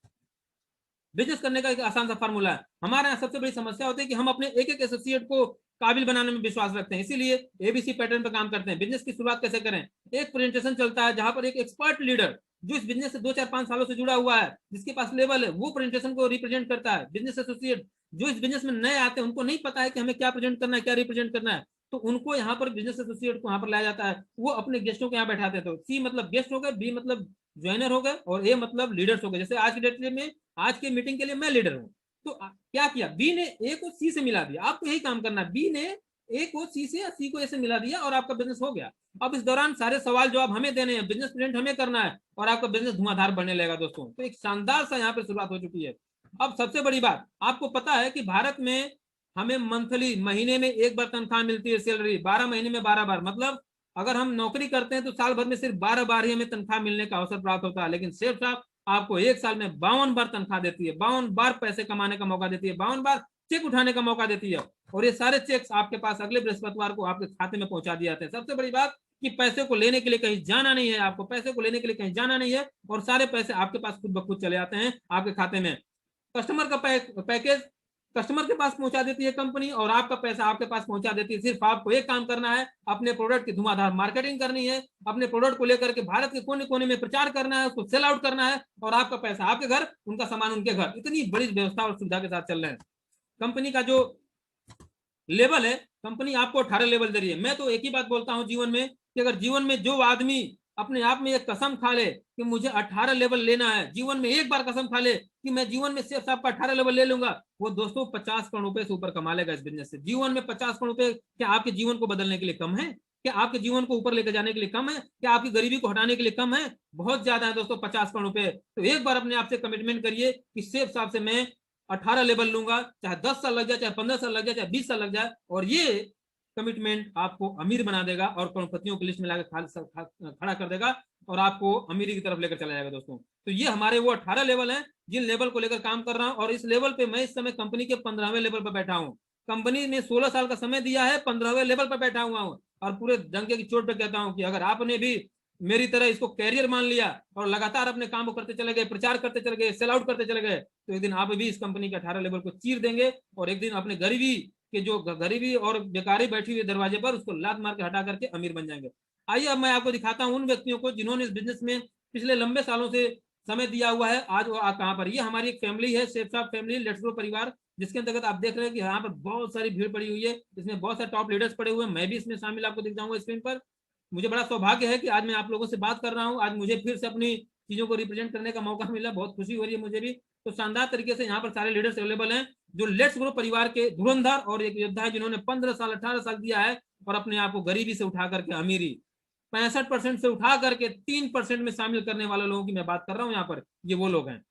बिजनेस करने का एक आसान सा फार्मूला है। हमारे यहाँ सबसे बड़ी समस्या होती है कि हम अपने एक एक एसोसिएट को काबिल बनाने में विश्वास रखते हैं, इसीलिए एबीसी पैटर्न पर काम करते हैं। बिजनेस की शुरुआत कैसे करें, एक प्रेजेंटेशन चलता है जहां पर एक एक्सपर्ट लीडर जो इस बिजनेस से 2-4-5 सालों से जुड़ा हुआ है, जिसके पास लेवल है, वो प्रेजेंटेशन को रिप्रेजेंट करता है। बिजनेस एसोसिएट जो इस बिजनेस में नए आते हैं उनको नहीं पता है कि हमें क्या प्रेजेंट करना है, क्या रिप्रेजेंट करना है, तो उनको यहाँ पर बिजनेस एसोसिएट को यहाँ पर लाया जाता है, वो अपने गेस्टों को यहाँ बैठाते हैं। तो सी मतलब गेस्ट हो गए, बी मतलब ज्वाइनर हो गए, और ए मतलब लीडर्स हो गए। जैसे आज की डेट में आज की मीटिंग के लिए मैं लीडर हूँ, तो क्या किया, बी ने ए को सी से मिला दिया, आपको यही काम करना है, बी ने ए को सी से या सी को ए से मिला दिया और आपका बिजनेस हो गया। अब इस दौरान सारे सवाल जवाब हमें देने हैं, बिजनेस प्रेजेंट हमें करना है, और आपका बिजनेस धुआंधार बढ़ने लगेगा दोस्तों। तो एक शानदार सा यहाँ पे शुरुआत हो चुकी है। अब सबसे बड़ी बात, आपको पता है कि भारत में हमें मंथली, महीने में एक बार तनख्वाह मिलती है, सैलरी 12 महीने में 12 बार, मतलब अगर हम नौकरी करते हैं तो साल भर में सिर्फ 12 बार ही हमें तनख्वाह मिलने का अवसर प्राप्त होता है, लेकिन सेठ साहब आपको एक साल में 52 बार तनख्वाह देती है, 52 बार पैसे कमाने का मौका देती है, 52 बार चेक उठाने का मौका देती है, और ये सारे चेक्स आपके पास अगले बृहस्पतिवार को आपके खाते में पहुंचा दिए जाते हैं। सबसे बड़ी बात कि पैसे को लेने के लिए कहीं जाना नहीं है, आपको पैसे को लेने के लिए कहीं जाना नहीं है, और सारे पैसे आपके पास खुद ब खुद चले आते हैं आपके खाते में। कस्टमर का पैकेज कस्टमर के पास पहुंचा देती है कंपनी, और आपका पैसा आपके पास पहुंचा देती है। सिर्फ आपको एक काम करना है, अपने प्रोडक्ट की धुआंधार मार्केटिंग करनी है, अपने प्रोडक्ट को लेकर के भारत के कोने कोने में प्रचार करना है, उसको सेल आउट करना है, और आपका पैसा आपके घर, उनका सामान उनके घर। इतनी बड़ी व्यवस्था और सुविधा के साथ चल रहे हैं। कंपनी का जो लेवल है, कंपनी आपको 18 लेवल दे रही है। मैं तो एक ही बात बोलता हूं जीवन में कि अगर जीवन में जो आदमी अपने आप में एक कसम खा ले कि मुझे 18 लेवल लेना है, जीवन में एक बार कसम खा ले कि मैं जीवन में शेफ साहब का 18 लेवल ले लूंगा, वो दोस्तों 50 करोड़ रुपए से ऊपर कमा लेगा इस बिजनेस से। जीवन में 50 करोड़ रुपए क्या आपके जीवन को बदलने के लिए कम है? क्या आपके जीवन को ऊपर लेकर जाने के लिए कम है? क्या आपकी गरीबी को हटाने के लिए कम है? बहुत ज्यादा है दोस्तों, 50 करोड़ रुपए। तो एक बार अपने आप से कमिटमेंट करिए कि सेफ साहब से मैं 18 लेवल लूंगा, चाहे 10 साल लग जाए, चाहे 15 साल लग जाए, चाहे 20 साल लग जाए, और ये कमिटमेंट आपको अमीर बना देगा और करोड़पतियों की लिस्ट में लाकर खड़ा कर देगा और आपको अमीरी की तरफ लेकर चला जाएगा दोस्तों। तो ये हमारे वो 18 लेवल हैं जिन लेवल को लेकर काम कर रहा हूं, और इस लेवल पे मैं इस समय कंपनी के 15वें लेवल पर बैठा हूं। कंपनी ने 16 साल का समय दिया है, 15वें लेवल पर बैठा हुआ हूं, और पूरे डंके की चोट पे कहता हूं कि अगर आपने भी मेरी तरह इसको कैरियर मान लिया और लगातार अपने काम को करते चले गए, प्रचार करते चले गए, सेल आउट करते चले गए, तो एक दिन आप भी इस कंपनी के 18 लेवल को चीर देंगे, और एक दिन अपने गरीबी के जो गरीबी और बेकारी बैठी हुई दरवाजे पर उसको लात मार के हटा करके अमीर बन जाएंगे। आइए अब मैं आपको दिखाता हूं उन व्यक्तियों को जिन्होंने इस बिजनेस में पिछले लंबे सालों से समय दिया हुआ है। आज वो कहां पर, ये हमारी एक फैमिली है, शेफ साहब फैमिली, लेट्स ग्रो परिवार, जिसके अंतर्गत आप देख रहे हैं कि यहाँ पर बहुत सारी भीड़ पड़ी हुई है। इसमें बहुत सारे टॉप लीडर्स पड़े हुए हैं, मैं भी इसमें शामिल आपको दिख जाऊंगा स्क्रीन पर। मुझे बड़ा सौभाग्य है कि आज मैं आप लोगों से बात कर रहा हूँ, आज मुझे फिर से अपनी चीजों को रिप्रेजेंट करने का मौका मिला, बहुत खुशी हो रही है मुझे भी। तो शानदार तरीके से यहाँ पर सारे लीडर्स अवेलेबल हैं जो लेट्स ग्रो परिवार के धुरंधर और एक योद्धा है, जिन्होंने 15 साल 18 साल दिया है और अपने आप को गरीबी से उठा करके अमीरी 65% से उठा करके 3% में शामिल करने वाले लोगों की मैं बात कर रहा हूँ यहाँ पर। ये वो लोग हैं।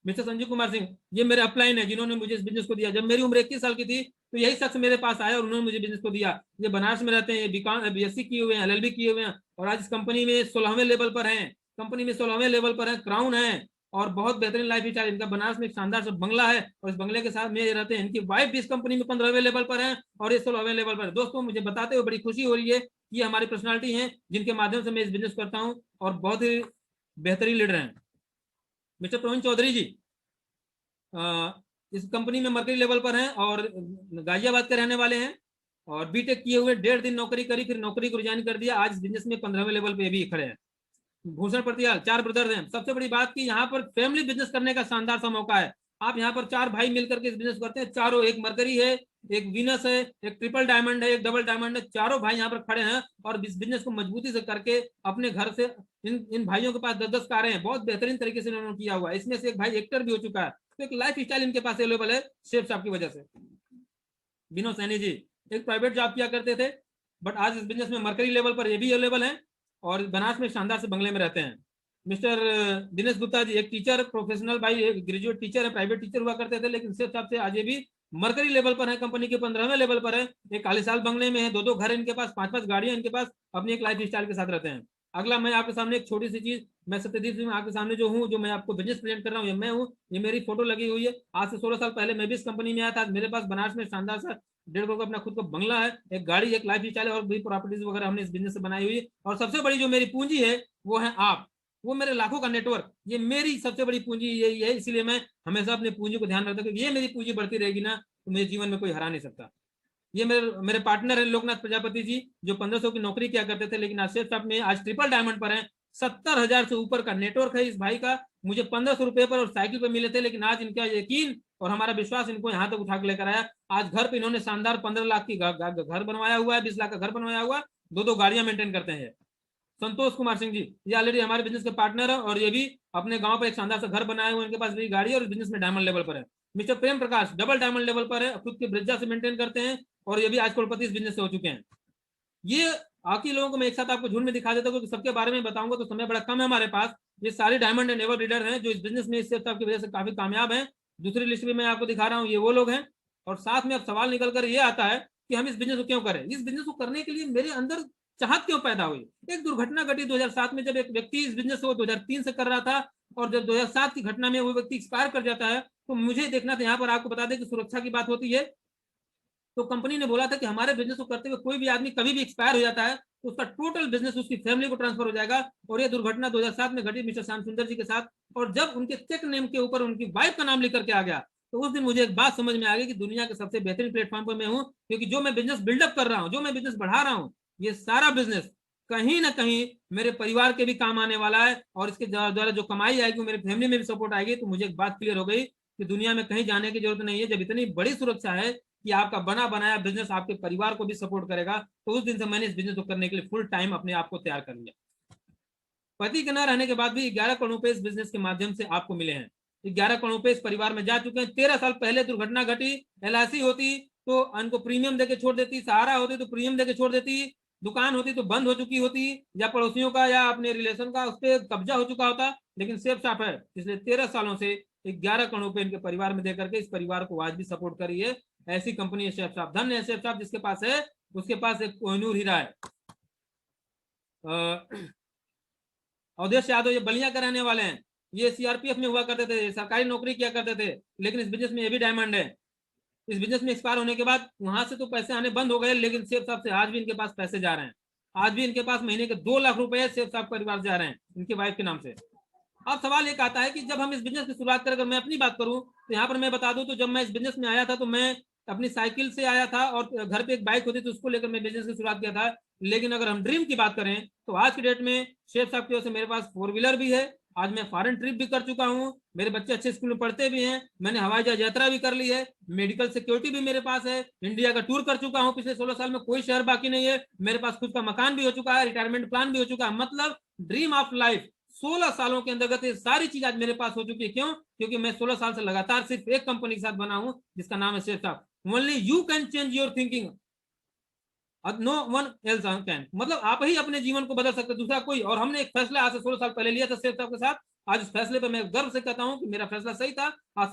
मिस्टर संजीव कुमार सिंह, ये मेरे अपलाइन है जिन्होंने मुझे इस बिजनेस को दिया। जब मेरी उम्र 21 साल की थी तो यही शख्स मेरे पास आया और उन्होंने मुझे बिजनेस को दिया। ये बनारस में रहते हैं, बीएससी किए हुए हैं, एलएलबी किए हुए हैं, और आज इस कंपनी में 16वें लेवल पर हैं। कंपनी में 16वें लेवल पर है, क्राउन है, और बहुत बेहतरीन लाइफ स्टाइल इनका। बनारस में एक शानदार सा बंगला है और इस बंगले के साथ में ये रहते हैं। इनकी वाइफ भी इस कंपनी में 15वें लेवल पर है और ये 16वें लेवल पर है। दोस्तों, मुझे बताते हुए बड़ी खुशी हो रही है कि ये हमारी पर्सनालिटी है जिनके माध्यम से मैं इस बिजनेस करता हूँ, और बहुत ही बेहतरीन लीडर हैं। मिस्टर प्रवीण चौधरी जी इस कंपनी में मरकरी लेवल पर हैं और गाजियाबाद के रहने वाले हैं, और बीटेक किए हुए 1.5 दिन नौकरी करी, फिर नौकरी को रिजाइन कर दिया। आज इस बिजनेस में 15वें लेवल पे भी खड़े हैं। भूषण प्रतियाल, 4 ब्रदर्स हैं। सबसे बड़ी बात की यहाँ पर फैमिली बिजनेस करने का शानदार सा मौका है। आप यहाँ पर 4 भाई मिलकर के इस बिजनेस करते हैं, चारों, एक मरकरी है, एक वीनस है, एक ट्रिपल डायमंड है, एक डबल डायमंड है, चारों भाई यहाँ पर खड़े हैं और इस बिजनेस को मजबूती से करके अपने घर से इन भाइयों के पास 10-10 कारें हैं। बहुत बेहतरीन तरीके से इन्होंने किया हुआ है। इसमें से एक भाई एक्टर भी हो चुका है, तो एक लाइफ स्टाइल इनके पास अवेलेबल है शेफ साहब की वजह से। विनोद सैनी जी एक प्राइवेट जॉब किया करते थे, बट आज इस बिजनेस में मरकरी लेवल पर ये भी अवेलेबल है और बनारस में शानदार से बंगले में रहते हैं। मिस्टर दिनेश गुप्ता जी एक टीचर, प्रोफेशनल भाई, एक ग्रेजुएट टीचर है, प्राइवेट टीचर हुआ करते थे, लेकिन शेफ साहब से आज ये भी मरकरी लेवल पर है, कंपनी के 15वें लेवल पर है। एक आलीशान बंगले में है, 2-2 घर इनके पास, 5-5 गाड़ियां इनके पास, अपनी एक लाइफ स्टाइल के साथ रहते हैं। अगला मैं आपके सामने एक छोटी सी चीज, मैं सत्यदीप सिंह आपके सामने जो हूँ, जो मैं आपको बिजनेस प्रेजेंट कर रहा हूँ, ये मैं हूँ, ये मेरी फोटो लगी हुई है। आज से 16 साल पहले मैं भी इस कंपनी में आया था। मेरे पास बनारस में शानदार सा 1.5 करोड़ का अपना खुद का बंगला है, एक गाड़ी, एक लाइफ स्टाइल और भी प्रॉपर्टीज वगैरह हमने इस बिजनेस से बनाई हुई है। और सबसे बड़ी जो मेरी पूंजी है वो है आप, वो मेरे लाखों का नेटवर्क, ये मेरी सबसे बड़ी पूंजी यही है। इसलिए मैं हमेशा अपनी पूंजी को ध्यान रखता हूँ, ये मेरी पूंजी बढ़ती रहेगी ना तो मेरे जीवन में कोई हरा नहीं सकता। ये मेरे मेरे पार्टनर है लोकनाथ प्रजापति जी, जो 1500 की नौकरी किया करते थे, लेकिन आज शेफ साहब में आज ट्रिपल डायमंड पर है। 70,000 से ऊपर का नेटवर्क है इस भाई का। मुझे 1500 रुपए पर और साइकिल पर मिले थे, लेकिन आज इनका यकीन और हमारा विश्वास इनको यहाँ तक उठा के लेकर आया। आज घर पे इन्होंने शानदार 15 लाख की घर बनवाया हुआ है, 20 लाख का घर बनवाया हुआ, 2-2 गाड़ियां मेंटेन करते हैं। संतोष कुमार सिंह जी, ये ऑलरेडी हमारे बिजनेस के पार्टनर है और ये भी अपने गांव पर एक शानदार सा घर बनाए हुए, इनके पास भी गाड़ी और बिजनेस में डायमंड लेवल पर है। Mister Prem Prakash double diamond level पर है, खुद की ब्रिजा से मेंटेन करते हैं और ये भी आज करोड़पति इस बिजनेस से हो चुके हैं। ये बाकी लोगों को मैं एक साथ आपको झूठ में दिखा देता हूँ, क्योंकि सबके बारे में बताऊंगा तो समय बड़ा कम है हमारे पास। ये सारे डायमंड एंड एवर लीडर हैं जो इस बिजनेस में इस शेफ साहब की वजह से काफी कामयाब हैं। दूसरी लिस्ट में मैं आपको दिखा रहा हूँ, ये वो लोग हैं। और साथ में अब सवाल निकल कर ये आता है कि हम इस बिजनेस को क्यों करें। इस बिजनेस को करने के लिए मेरे अंदर चाहत क्यों पैदा हुई। एक दुर्घटना घटी 2007 में, जब एक व्यक्ति इस बिजनेस को 2003 से कर रहा था और जब 2007 की घटना में वो व्यक्ति एक्सपायर कर जाता है, तो मुझे देखना था। यहाँ पर आपको बता दें कि सुरक्षा की बात होती है, तो कंपनी ने बोला था कि हमारे बिजनेस को करते हुए कोई भी आदमी कभी भी एक्सपायर हो जाता है तो उसका टोटल बिजनेस उसकी फैमिली को ट्रांसफर हो जाएगा। और ये दुर्घटना 2007 में घटी मिस्टर श्याम सुंदर जी के साथ। और जब उनके चेक नेम के ऊपर उनकी वाइफ का नाम लिख करके आ गया, तो उस दिन मुझे एक बात समझ में आ गई कि दुनिया के सबसे बेहतरीन प्लेटफॉर्म पर मैं हूँ, क्योंकि जो मैं बिजनेस बिल्डअप कर रहा हूँ, जो मैं बिजनेस बढ़ा रहा हूँ, ये सारा बिजनेस कहीं ना कहीं मेरे परिवार के भी काम आने वाला है और इसके द्वारा जो कमाई आएगी वो मेरी फैमिली में भी सपोर्ट आएगी। तो मुझे एक बात क्लियर हो गई कि दुनिया में कहीं जाने की जरूरत नहीं है। जब इतनी बड़ी सुरक्षा है कि आपका बना बनाया बिजनेस आपके परिवार को भी सपोर्ट करेगा, तो उस दिन से मैंने इस बिजनेस को करने के लिए फुल टाइम अपने आप को तैयार कर लिया। पति के न रहने के बाद भी 11 करोड़ रुपए इस बिजनेस के माध्यम से आपको मिले हैं। 11 करोड़ रुपए इस परिवार में जा चुके हैं। 13 साल पहले दुर्घटना घटी, LIC होती तो उनको प्रीमियम देके छोड़ देती, सहारा होती तो प्रीमियम देके छोड़ देती, दुकान होती तो बंद हो चुकी होती, या पड़ोसियों का या अपने रिलेशन का उस पर कब्जा हो चुका होता, लेकिन सेफ शॉप है इसलिए 13 सालों से 11 करोड़ रुपए इनके परिवार में देकर के इस परिवार को आज भी सपोर्ट करी है। ऐसी कंपनी है शेफ शॉप। धन्य है शेफ शॉप जिसके पास है, उसके पास एक कोहिनूर हीरा है। अवधेश यादव ये बलिया का रहने वाले हैं, ये सीआरपीएफ में हुआ करते थे, सरकारी नौकरी किया करते थे, लेकिन इस बिजनेस में ये भी डायमंड है। इस बिजनेस में एक्सपायर होने के बाद वहां से तो पैसे आने बंद हो गए, लेकिन शेख साहब से आज भी इनके पास पैसे जा रहे हैं। आज भी इनके पास महीने के 2 लाख रुपए शेख साहब परिवार जा रहे हैं इनकी वाइफ के नाम से। अब सवाल एक आता है कि जब हम इस बिजनेस की शुरुआत करें, अगर मैं अपनी बात करूं तो यहाँ पर मैं बता दूं, तो जब मैं इस बिजनेस में आया था तो मैं अपनी साइकिल से आया था और घर पे एक बाइक होती थी उसको लेकर मैं बिजनेस की शुरुआत किया था। लेकिन अगर हम ड्रीम की बात करें तो आज की डेट में शेख साहब की वजह से मेरे पास 4 व्हीलर भी है। आज मैं फॉरेन ट्रिप भी कर चुका हूँ, मेरे बच्चे अच्छे स्कूल में पढ़ते भी हैं, मैंने हवाई जहाज यात्रा भी कर ली है, मेडिकल सिक्योरिटी भी मेरे पास है, इंडिया का टूर कर चुका हूँ, पिछले 16 साल में कोई शहर बाकी नहीं है, मेरे पास खुद का मकान भी हो चुका है, रिटायरमेंट प्लान भी हो चुका है। मतलब ड्रीम ऑफ लाइफ 16 सालों के अंतर्गत ये सारी चीज आज मेरे पास हो चुकी है। क्यों? क्योंकि मैं 16 साल से लगातार सिर्फ एक कंपनी के साथ बना हूं जिसका नाम है Sheikh Sahab. Only you can change your thinking, no one else can. मतलब आप ही अपने जीवन को बदल सकते, दूसरा कोई। और हमने एक फैसला आज से 16 साल पहले लिया था शेख साहब के साथ। आज उस फैसले पर मैं गर्व से कहता हूं कि मेरा फैसला सही था। आज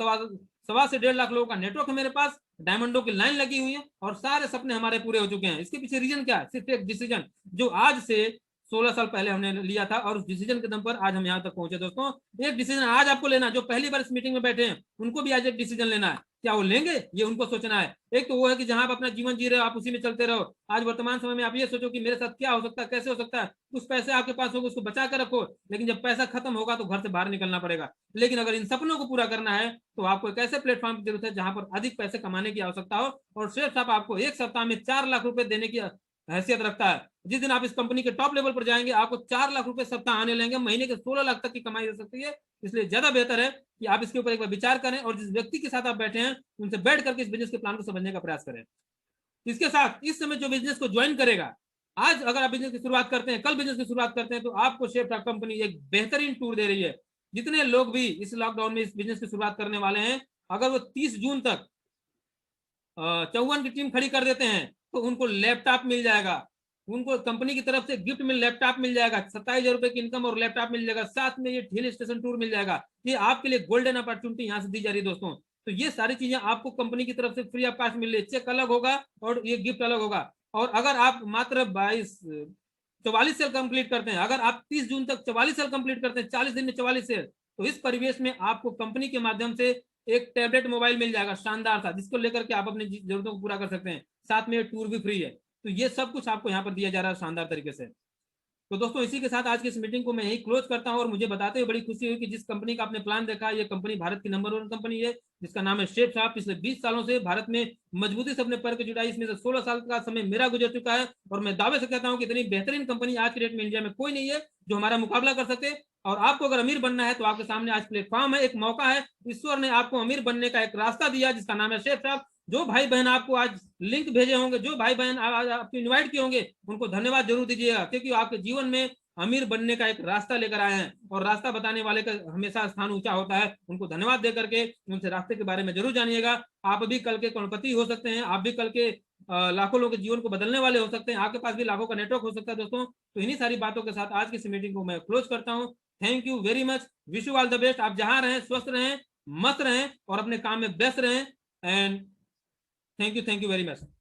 सवा से 1.5 लाख लोगों का नेटवर्क है मेरे पास, डायमंडों की लाइन लगी हुई है और सारे सपने हमारे पूरे हो चुके हैं। इसके पीछे रीजन क्या है? सिर्फ एक डिसीजन जो आज से 16 साल पहले हमने लिया था, और उस डिसीजन के दम पर आज हम यहाँ तक पहुंचे। दोस्तों, एक डिसीजन आज आपको लेना, जो पहली बार इस मीटिंग में बैठे हैं उनको भी आज एक डिसीजन लेना है। क्या वो लेंगे, ये उनको सोचना है। एक तो वो है कि जहां आप अपना जीवन जी रहे हो आप उसी में चलते रहो। आज वर्तमान समय में आप ये सोचो कि मेरे साथ क्या हो सकता है, कैसे हो सकता है। कुछ पैसे आपके पास होगा उसको बचा कर रखो, लेकिन जब पैसा खत्म होगा तो घर से बाहर निकलना पड़ेगा। लेकिन अगर इन सपनों को पूरा करना है तो आपको एक ऐसे प्लेटफॉर्म की जरूरत है जहां पर अधिक पैसे कमाने की आवश्यकता हो। और शेख साहब आपको एक सप्ताह में 4 लाख रुपए देने की हैसियत रखता है। जिस दिन आप इस कंपनी के टॉप लेवल पर जाएंगे आपको 4 लाख रुपए सप्ताह आने लेंगे, महीने के 16 लाख तक की कमाई हो सकती है। इसलिए ज्यादा बेहतर है कि आप इसके ऊपर एक बार विचार करें और जिस व्यक्ति के साथ आप बैठे हैं उनसे बैठ करके इस बिजनेस के प्लान को समझने का प्रयास करें। इसके साथ इस समय जो बिजनेस को ज्वाइन करेगा, आज अगर आप बिजनेस की शुरुआत करते हैं, कल बिजनेस की शुरुआत करते हैं, तो आपको शेफ कंपनी एक बेहतरीन टूर दे रही है। जितने लोग भी इस लॉकडाउन में इस बिजनेस की शुरुआत करने वाले हैं, अगर वो 30 जून तक 54 की टीम खड़ी कर देते हैं तो उनको लैपटॉप मिल जाएगा। उनको कंपनी की तरफ से गिफ्ट में लैपटॉप मिल जाएगा, 27,000 रुपए की इनकम और लैपटॉप मिल जाएगा, साथ में ये हिल स्टेशन टूर मिल जाएगा। ये आपके लिए गोल्डन अपॉर्चुनिटी यहाँ से दी जा रही है दोस्तों। तो ये सारी चीजें आपको कंपनी की तरफ से फ्री ऑफ कॉस्ट मिल रही है। चेक अलग होगा और ये गिफ्ट अलग होगा। और अगर आप मात्र 44 सेल कंप्लीट करते हैं, अगर आप 30 जून तक 44 सेल कंप्लीट करते हैं, 40 दिन में 44 सेल, तो इस परिवेश में आपको कंपनी के माध्यम से एक टैबलेट मोबाइल मिल जाएगा शानदार था, जिसको लेकर के आप अपनी जरूरतों को पूरा कर सकते हैं। साथ में टूर भी फ्री है। तो ये सब कुछ आपको यहाँ पर दिया जा रहा है शानदार तरीके से। तो दोस्तों, इसी के साथ आज की इस मीटिंग को मैं यही क्लोज करता हूं। और मुझे बताते हुए बड़ी खुशी हुई कि जिस कंपनी का आपने प्लान देखा, ये कंपनी भारत की नंबर 1 कंपनी है जिसका नाम है शेफ शॉप। पिछले 20 सालों से भारत में मजबूती से अपने पैर को जुटाई, इसमें से 16 साल का समय मेरा गुजर चुका है। और मैं दावे से कहता हूं कि इतनी बेहतरीन कंपनी आज की डेट में इंडिया में कोई नहीं है जो हमारा मुकाबला कर सके। और आपको अगर अमीर बनना है तो आपके सामने आज प्लेटफॉर्म है, एक मौका है। ईश्वर ने आपको अमीर बनने का एक रास्ता दिया जिसका नाम है शेफ शॉप। जो भाई बहन आपको आज लिंक भेजे होंगे, जो भाई बहन आपको इन्वाइट किए होंगे, उनको धन्यवाद जरूर दीजिएगा, क्योंकि आपके जीवन में अमीर बनने का एक रास्ता लेकर आए हैं। और रास्ता बताने वाले का हमेशा स्थान ऊंचा होता है। उनको धन्यवाद दे करके उनसे रास्ते के बारे में जरूर जानिएगा। आप भी कल के करोड़पति हो सकते हैं, आप भी कल के लाखों लोगों के जीवन को बदलने वाले हो सकते हैं, आपके पास भी लाखों का नेटवर्क हो सकता है दोस्तों। तो इन्हीं सारी बातों के साथ आज की इस मीटिंग को मैं क्लोज करता हूं। Thank you very much, wish you all the best. आप जहां रहें स्वस्थ रहें, मस्त रहें और अपने काम में व्यस्त रहें। And thank you very much.